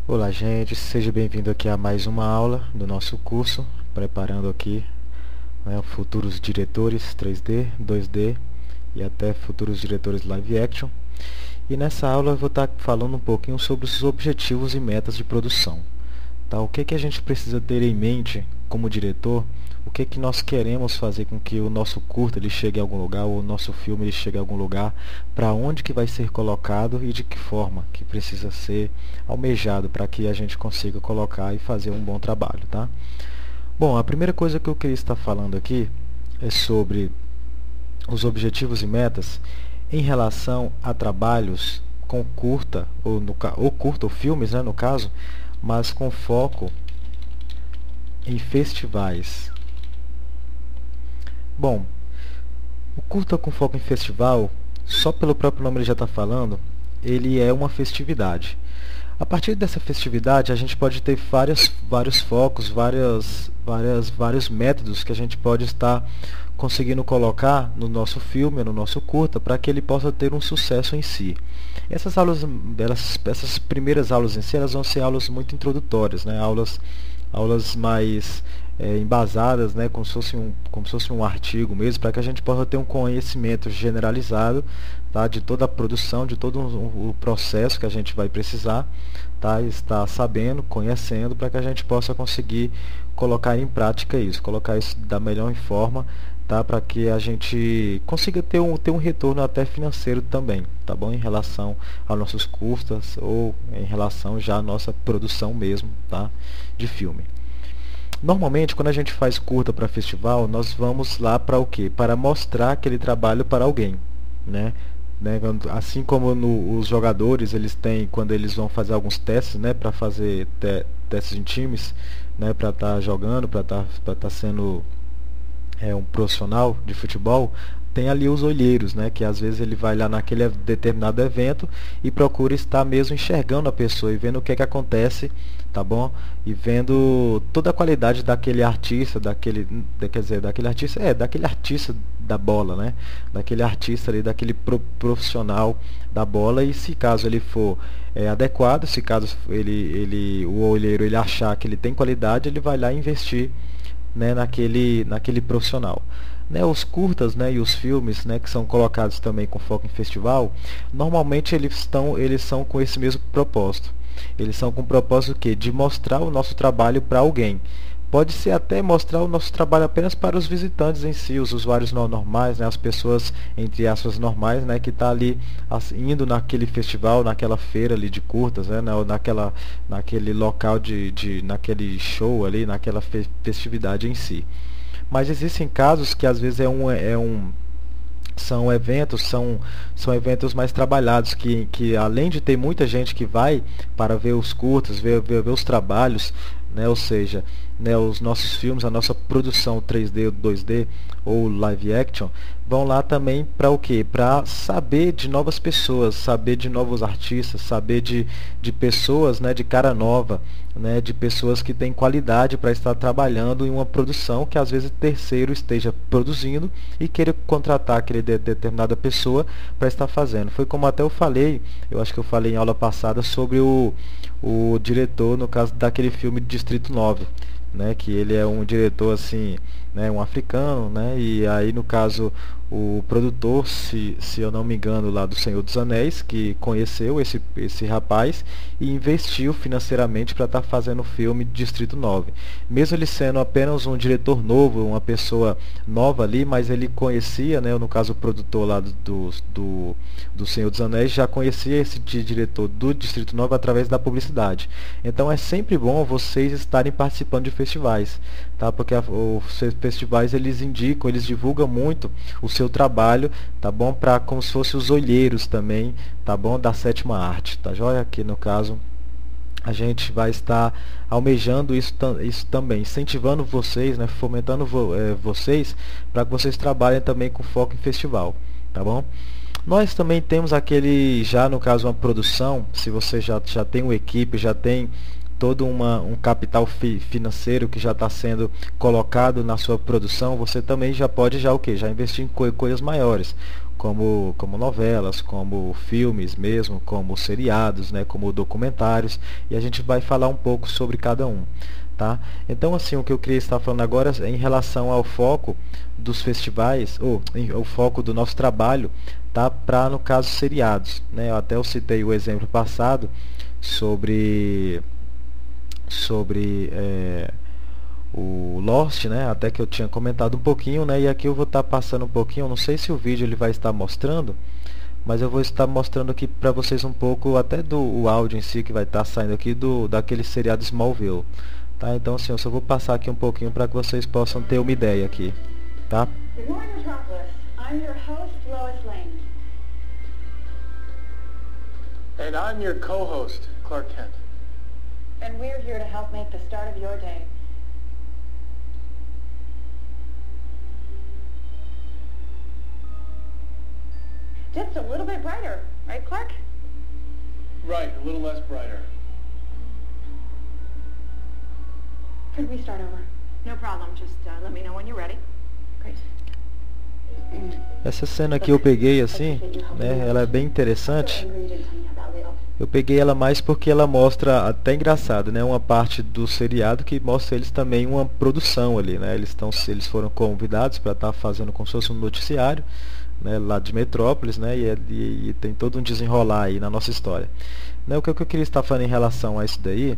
Olá, gente, seja bem-vindo aqui a mais uma aula do nosso curso, preparando aqui, futuros diretores 3D, 2D e até futuros diretores live action. E nessa aula eu vou estar falando um pouquinho sobre os objetivos e metas de produção. Tá? O que a gente precisa ter em mente como diretor? O que nós queremos fazer com que o nosso curta ele chegue a algum lugar, ou o nosso filme ele chegue a algum lugar, para onde que vai ser colocado e de que forma que precisa ser almejado para que a gente consiga colocar e fazer um bom trabalho, tá? Bom, a primeira coisa que eu queria estar falando aqui é sobre os objetivos e metas em relação a trabalhos com curta, ou curta, ou filmes, né, no caso, mas com foco em festivais. Bom, o curta com foco em festival, só pelo próprio nome ele já está falando, ele é uma festividade. A partir dessa festividade, a gente pode ter vários focos, vários métodos que a gente pode estar conseguindo colocar no nosso filme, no nosso curta, para que ele possa ter um sucesso em si. Essas primeiras aulas em si, elas vão ser aulas muito introdutórias, né? Aulas mais embasadas, né? Como se fosse um artigo mesmo, para que a gente possa ter um conhecimento generalizado, tá? De toda a produção, de todo o processo que a gente vai precisar, tá? Estar sabendo, conhecendo, para que a gente possa conseguir colocar em prática isso, colocar isso da melhor forma, tá? Para que a gente consiga ter um retorno até financeiro também, tá bom? Em relação aos nossos custos ou em relação já à nossa produção mesmo, tá? De filme. Normalmente, quando a gente faz curta para festival, nós vamos lá para o quê? Para mostrar aquele trabalho para alguém, né? Assim como os jogadores, eles têm, quando eles vão fazer alguns testes, né, para fazer testes em times, né, para estar jogando, para estar sendo um profissional de futebol, tem ali os olheiros, né, que às vezes ele vai lá naquele determinado evento e procura estar mesmo enxergando a pessoa e vendo o que é que acontece, tá bom? E vendo toda a qualidade daquele artista, daquele artista da bola, né? Daquele artista ali, daquele profissional da bola, e se caso ele for adequado, se caso o olheiro ele achar que ele tem qualidade, ele vai lá investir, né, naquele profissional. Né, os curtas, né, e os filmes, né, que são colocados também com foco em festival, normalmente eles são com esse mesmo propósito. Eles são com o propósito que de mostrar o nosso trabalho para alguém. Pode ser até mostrar o nosso trabalho apenas para os visitantes em si, os usuários normais, né, as pessoas entre aspas normais, né, que está ali indo naquele festival, naquela feira ali de curtas, né, ou naquele local naquele show ali, naquela festividade em si. Mas existem casos que às vezes são eventos mais trabalhados, que além de ter muita gente que vai para ver os curtas, ver os trabalhos, né, ou seja, né, os nossos filmes, a nossa produção 3D, 2D ou live action, vão lá também para o quê? Para saber de novas pessoas, saber de novos artistas, saber de pessoas, né, de cara nova, né, de pessoas que têm qualidade para estar trabalhando em uma produção que às vezes terceiro esteja produzindo e queira contratar aquele determinada pessoa para estar fazendo. Foi como até eu acho que eu falei em aula passada sobre o diretor, no caso daquele filme Distrito 9, né, que ele é um diretor assim, né, um africano, né, e aí no caso o produtor, se eu não me engano, lá do Senhor dos Anéis, que conheceu esse rapaz e investiu financeiramente para estar fazendo o filme Distrito 9. Mesmo ele sendo apenas um diretor novo, uma pessoa nova ali, mas ele conhecia, né, no caso o produtor lá do Senhor dos Anéis já conhecia esse diretor do Distrito 9 através da publicidade. Então é sempre bom vocês estarem participando de festivais, tá? Porque os festivais eles indicam, eles divulgam muito o seu trabalho, tá bom? Para como se fossem os olheiros também, tá bom? Da sétima arte, tá joia? Aqui no caso a gente vai estar almejando isso também, incentivando vocês, né? Fomentando vocês para que vocês trabalhem também com foco em festival, tá bom? Nós também temos já no caso uma produção, se você já tem uma equipe, já tem todo um capital financeiro que já está sendo colocado na sua produção, você também já pode o quê? Já investir em coisas maiores, como novelas, como filmes mesmo, como seriados, né, como documentários, e a gente vai falar um pouco sobre cada um. Tá? Então, assim, o que eu queria estar falando agora é em relação ao foco dos festivais, ou o foco do nosso trabalho, tá? Para, no caso, seriados, né? Eu citei o exemplo passado sobre o Lost, né? Até que eu tinha comentado um pouquinho, né? E aqui eu vou estar passando um pouquinho, eu não sei se o vídeo ele vai estar mostrando, mas eu vou estar mostrando aqui para vocês um pouco até do o áudio em si que vai estar saindo aqui daquele seriado Smallville. Tá? Então, assim, eu só vou passar aqui um pouquinho para que vocês possam ter uma ideia aqui, tá? Good morning, Metropolis. I'm your host, Lois Lane. And I'm your co-host, Clark Kent. And we're here to help make the start of your day just a little bit brighter, right, Clark? Right, a little less brighter. Could we start over? No problem. Just let me know when you're ready. Great. Essa cena aqui eu peguei assim, né? Ela é bem interessante. Eu peguei ela mais porque ela mostra, até engraçado, né? Uma parte do seriado que mostra eles também uma produção ali, né? Eles foram convidados para estar fazendo como se fosse um noticiário, né? Lá de Metrópolis, né? E tem todo um desenrolar aí na nossa história. Né? O que eu queria estar falando em relação a isso daí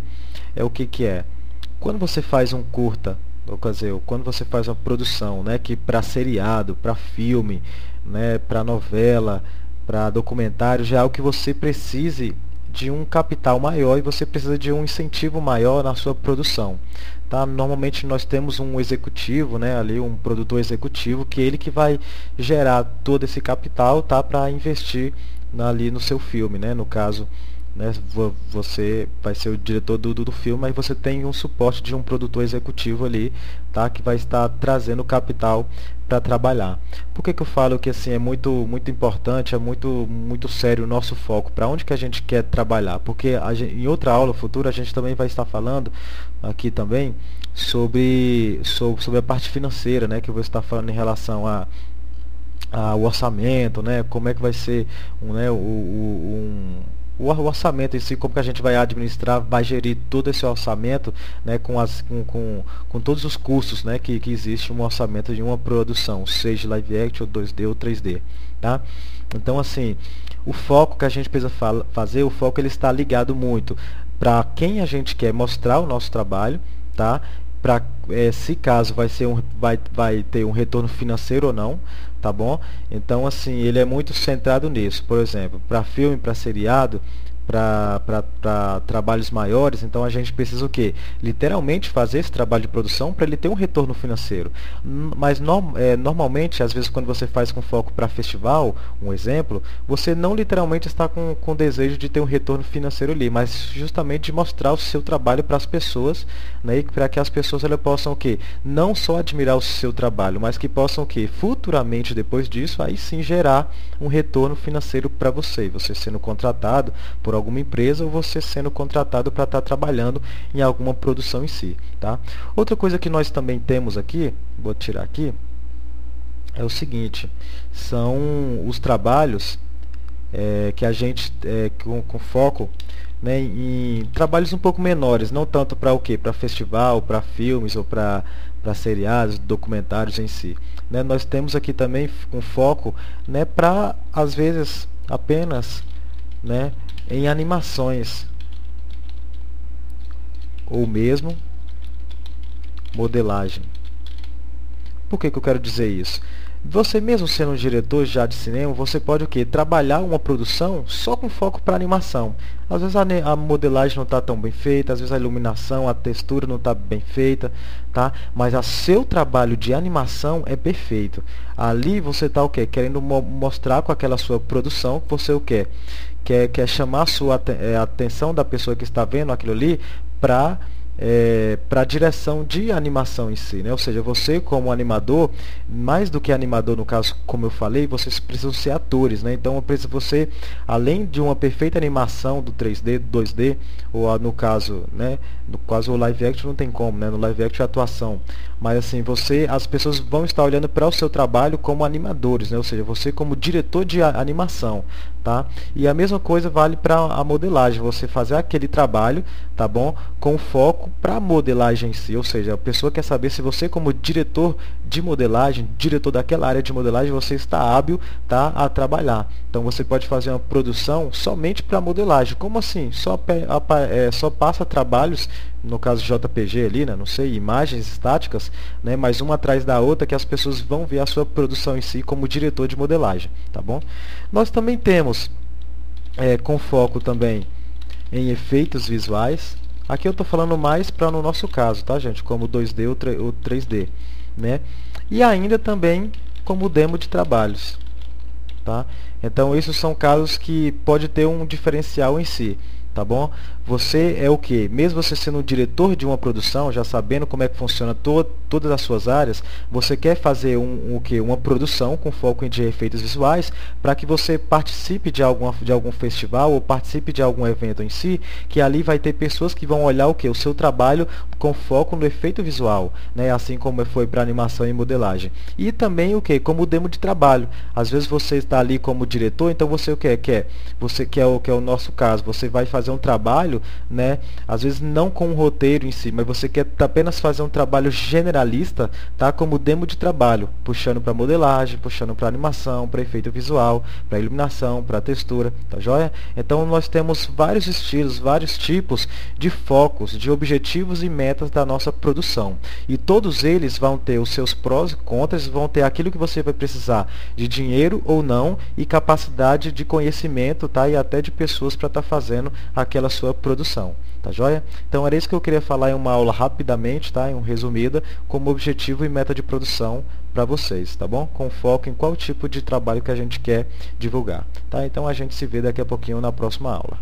é o que é. Quando você faz um curta, ou quer dizer, quando você faz uma produção, né, que para seriado, para filme, né, para novela, para documentário, já é algo que você precise de um capital maior e você precisa de um incentivo maior na sua produção. Tá? Normalmente nós temos um executivo, né, ali um produtor executivo, que ele que vai gerar todo esse capital, tá, para investir ali no seu filme, né, no caso, né, você vai ser o diretor do filme, mas você tem um suporte de um produtor executivo ali, tá, que vai estar trazendo capital para trabalhar. Por que eu falo que assim é muito importante, é muito sério o nosso foco, para onde que a gente quer trabalhar? Porque em outra aula futura a gente também vai estar falando aqui também sobre a parte financeira, né, que eu vou estar falando em relação ao orçamento, né, como é que vai ser o orçamento em si, como que a gente vai administrar, vai gerir todo esse orçamento, né, com todos os custos, né, que existe um orçamento de uma produção, seja live action, 2D ou 3D, tá? Então, assim, o foco que a gente precisa fazer, o foco ele está ligado muito para quem a gente quer mostrar o nosso trabalho, tá? Para se caso vai ter um retorno financeiro ou não, tá bom? Então, assim, ele é muito centrado nisso. Por exemplo, para filme, para seriado, para trabalhos maiores, então a gente precisa o quê? Literalmente fazer esse trabalho de produção para ele ter um retorno financeiro. Mas normalmente, às vezes, quando você faz com foco para festival, um exemplo, você não literalmente está com desejo de ter um retorno financeiro ali, mas justamente de mostrar o seu trabalho para as pessoas, né, para que as pessoas elas possam o quê? Não só admirar o seu trabalho, mas que possam o quê? Futuramente, depois disso, aí sim gerar um retorno financeiro para você sendo contratado por alguma empresa ou você sendo contratado para estar trabalhando em alguma produção em si, tá? Outra coisa que nós também temos aqui, vou tirar aqui, é o seguinte, são os trabalhos que a gente, com foco, né, em trabalhos um pouco menores, não tanto para o quê? Para festival, para filmes ou para seriados, documentários em si. Né? Nós temos aqui também um foco, né, para, às vezes, apenas, né, em animações ou mesmo modelagem. Por que eu quero dizer isso? Você mesmo sendo um diretor já de cinema, você pode o quê? Trabalhar uma produção só com foco para animação. Às vezes a modelagem não está tão bem feita, às vezes a iluminação, a textura não está bem feita, tá? Mas o seu trabalho de animação é perfeito. Ali você está o quê? Querendo mostrar com aquela sua produção que você o quê? Quer chamar a sua atenção da pessoa que está vendo aquilo ali para para a direção de animação em si, né? Ou seja, você como animador, mais do que animador no caso, como eu falei, vocês precisam ser atores, né? Então você, além de uma perfeita animação do 3D, do 2D, ou no caso, né? No caso o live action não tem como, né? No live action é atuação, mas assim, as pessoas vão estar olhando para o seu trabalho como animadores, né? Ou seja, você como diretor de animação, tá? E a mesma coisa vale para a modelagem, você fazer aquele trabalho, tá bom? Com foco para a modelagem em si, ou seja, a pessoa quer saber se você como diretor de modelagem, diretor daquela área de modelagem, você está hábil, tá, a trabalhar. Então você pode fazer uma produção somente para modelagem. Como assim? Só passa trabalhos, no caso JPG ali, né, não sei, imagens estáticas, né, mas uma atrás da outra que as pessoas vão ver a sua produção em si como diretor de modelagem, tá bom? Nós também temos com foco também em efeitos visuais. Aqui eu estou falando mais para no nosso caso, tá, gente? Como 2D ou 3D, né? E ainda também como demo de trabalhos, tá? Então, esses são casos que pode ter um diferencial em si, tá bom? Você é o que? Mesmo você sendo um diretor de uma produção, já sabendo como é que funciona todas as suas áreas, você quer fazer uma produção com foco em efeitos visuais para que você participe de algum festival ou participe de algum evento em si, que ali vai ter pessoas que vão olhar o que? O seu trabalho com foco no efeito visual, né? Assim como foi para animação e modelagem. E também o que? Como demo de trabalho. Às vezes você está ali como diretor, então você o que quer? Você quer o que é o nosso caso, você vai fazer um trabalho, né? Às vezes não com um roteiro em si, mas você quer apenas fazer um trabalho generalista, tá? Como demo de trabalho, puxando para modelagem, puxando para animação, para efeito visual, para iluminação, para textura, tá joia? Então nós temos vários estilos, vários tipos de focos, de objetivos e metas da nossa produção. E todos eles vão ter os seus prós e contras, vão ter aquilo que você vai precisar de dinheiro ou não e capacidade de conhecimento, tá? E até de pessoas para estar fazendo aquela sua produção, tá joia? Então era isso que eu queria falar em uma aula rapidamente, tá? Em um resumida, como objetivo e meta de produção para vocês, tá bom? Com foco em qual tipo de trabalho que a gente quer divulgar, tá? Então a gente se vê daqui a pouquinho na próxima aula.